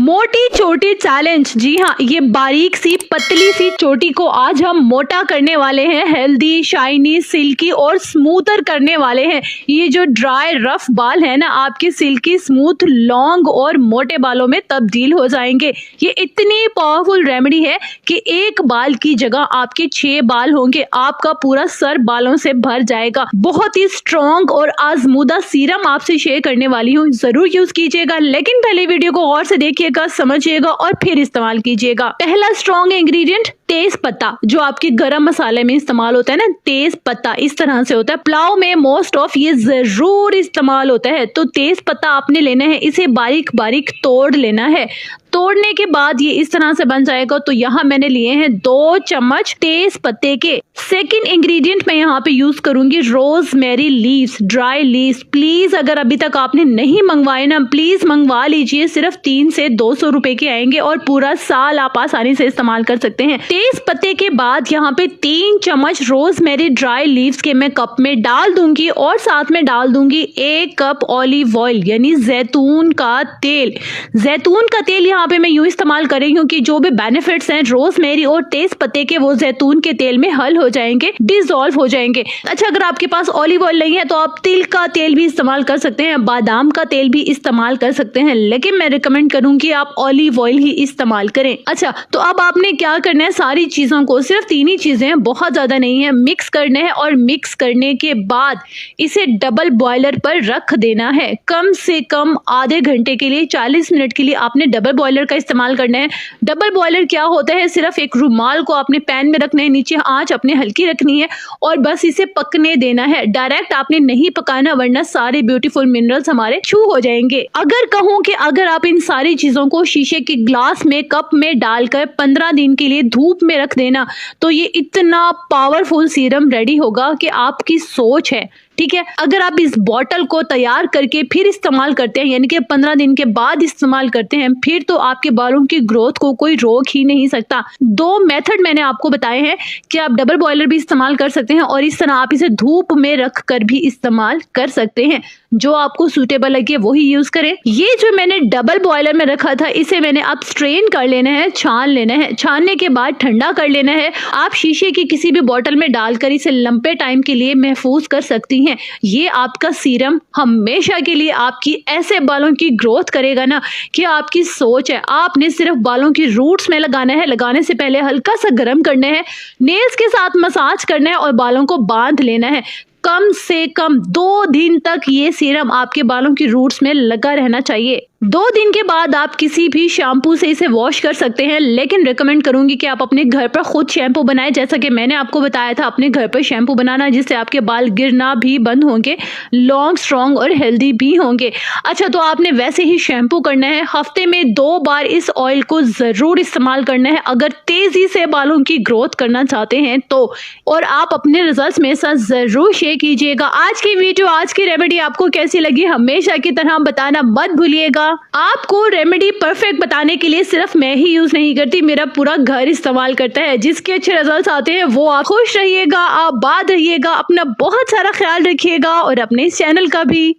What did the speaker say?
मोटी चोटी चैलेंज। जी हाँ, ये बारीक सी पतली सी चोटी को आज हम मोटा करने वाले हैं, हेल्दी, शाइनी, सिल्की और स्मूथर करने वाले हैं। ये जो ड्राई रफ बाल है ना, आपके सिल्की, स्मूथ, लॉन्ग और मोटे बालों में तब्दील हो जाएंगे। ये इतनी पावरफुल रेमेडी है कि एक बाल की जगह आपके 6 बाल होंगे, आपका पूरा सर बालों से भर जाएगा। बहुत ही स्ट्रॉन्ग और आजमूदा सीरम आपसे शेयर करने वाली हूँ, जरूर यूज कीजिएगा। लेकिन पहले वीडियो को गौर से देखिएगा, समझिएगा और फिर इस्तेमाल कीजिएगा। पहला स्ट्रॉन्ग इंग्रेडिएंट तेज पत्ता, जो आपके गरम मसाले में इस्तेमाल होता है ना, तेज पत्ता इस तरह से होता है। पुलाव में मोस्ट ऑफ ये जरूर इस्तेमाल होता है। तो तेज पत्ता आपने लेना है, इसे बारीक बारीक तोड़ लेना है। तोड़ने के बाद ये इस तरह से बन जाएगा। तो यहाँ मैंने लिए हैं 2 चम्मच तेज पत्ते के। सेकंड इंग्रेडिएंट मैं यहाँ पे यूज करूंगी rosemary leaves, dry leaves. Please अगर अभी तक आपने नहीं मंगवाए ना, प्लीज मंगवा लीजिए। सिर्फ 3 से 200 रुपए के आएंगे और पूरा साल आप आसानी से इस्तेमाल कर सकते हैं। तेज पत्ते के बाद यहाँ पे 3 चम्मच रोजमेरी ड्राई लीव्स के मैं कप में डाल दूंगी और साथ में डाल दूंगी 1 कप ऑलिव ऑयल यानी जैतून का तेल। जैतून का तेल यहाँ पे मैं यूं इस्तेमाल कर रही हूँ कि जो भी बेनिफिट्स हैं रोजमेरी और तेज पत्ते के, वो जैतून के तेल में हल हो जाएंगे, डिसॉल्व हो जाएंगे। अच्छा, अगर आपके पास ऑलिव ऑयल नहीं है तो आप तिल का तेल भी इस्तेमाल कर सकते हैं, बादाम का तेल भी इस्तेमाल कर सकते हैं, लेकिन मैं रिकमेंड करूंगी आप ऑलिव ऑयल ही इस्तेमाल करें। अच्छा, तो अब आपने क्या करना है, सारी चीजों को, सिर्फ 3 ही चीजें हैं, बहुत ज्यादा नहीं है, मिक्स करना है। और मिक्स करने के बाद इसे डबल बॉयलर पर रख देना है। कम से कम आधे घंटे के लिए, 40 मिनट के लिए आपने डबल बॉयलर का इस्तेमाल करना है। डबल बॉयलर क्या होता है, सिर्फ एक रुमाल को आपने पैन में रखना है, नीचे आंच अपने हल्की रखनी है और बस इसे पकने देना है। डायरेक्ट आपने नहीं पकाना, वरना सारे ब्यूटीफुल मिनरल्स हमारे छू हो जाएंगे। अगर कहूं कि अगर आप इन सारी चीजों को शीशे के ग्लास में, कप में डालकर 15 दिन के लिए धूप में रख देना, तो ये इतना पावरफुल सीरम रेडी होगा कि आपकी सोच है। ठीक है, अगर आप इस बॉटल को तैयार करके फिर इस्तेमाल करते हैं, यानी कि 15 दिन के बाद इस्तेमाल करते हैं, फिर तो आपके बालों की ग्रोथ को कोई रोक ही नहीं सकता। 2 मेथड मैंने आपको बताए हैं कि आप डबल बॉयलर भी इस्तेमाल कर सकते हैं और इस तरह आप इसे धूप में रख कर भी इस्तेमाल कर सकते हैं। जो आपको सूटेबल लगे वही यूज करें। ये जो मैंने डबल बॉयलर में रखा था, इसे मैंने अब स्ट्रेन कर लेना है, छान लेना है। छानने के बाद ठंडा कर लेना है। आप शीशे की किसी भी बॉटल में डालकर इसे लंबे टाइम के लिए महफूज कर सकती हैं। ये आपका सीरम हमेशा के लिए आपकी ऐसे बालों की ग्रोथ करेगा ना कि आपकी सोच है। आपने सिर्फ बालों की रूट्स में लगाना है। लगाने से पहले हल्का सा गर्म करना है, नेल्स के साथ मसाज करना है और बालों को बांध लेना है। कम से कम 2 दिन तक ये सीरम आपके बालों की रूट्स में लगा रहना चाहिए। 2 दिन के बाद आप किसी भी शैम्पू से इसे वॉश कर सकते हैं, लेकिन रिकमेंड करूंगी कि आप अपने घर पर खुद शैम्पू बनाएं, जैसा कि मैंने आपको बताया था अपने घर पर शैम्पू बनाना, जिससे आपके बाल गिरना भी बंद होंगे, लॉन्ग, स्ट्रॉन्ग और हेल्दी भी होंगे। अच्छा, तो आपने वैसे ही शैम्पू करना है। हफ्ते में 2 बार इस ऑयल को जरूर इस्तेमाल करना है अगर तेजी से बालों की ग्रोथ करना चाहते हैं तो। और आप अपने रिजल्ट मेरे साथ जरूर शेयर कीजिएगा। आज की वीडियो, आज की रेमेडी आपको कैसी लगी, हमेशा की तरह बताना मत भूलिएगा। आपको रेमेडी परफेक्ट बताने के लिए सिर्फ मैं ही यूज नहीं करती, मेरा पूरा घर इस्तेमाल करता है। जिसके अच्छे रिजल्ट्स आते हैं वो आप खुश रहिएगा, आबाद रहिएगा, अपना बहुत सारा ख्याल रखिएगा और अपने इस चैनल का भी।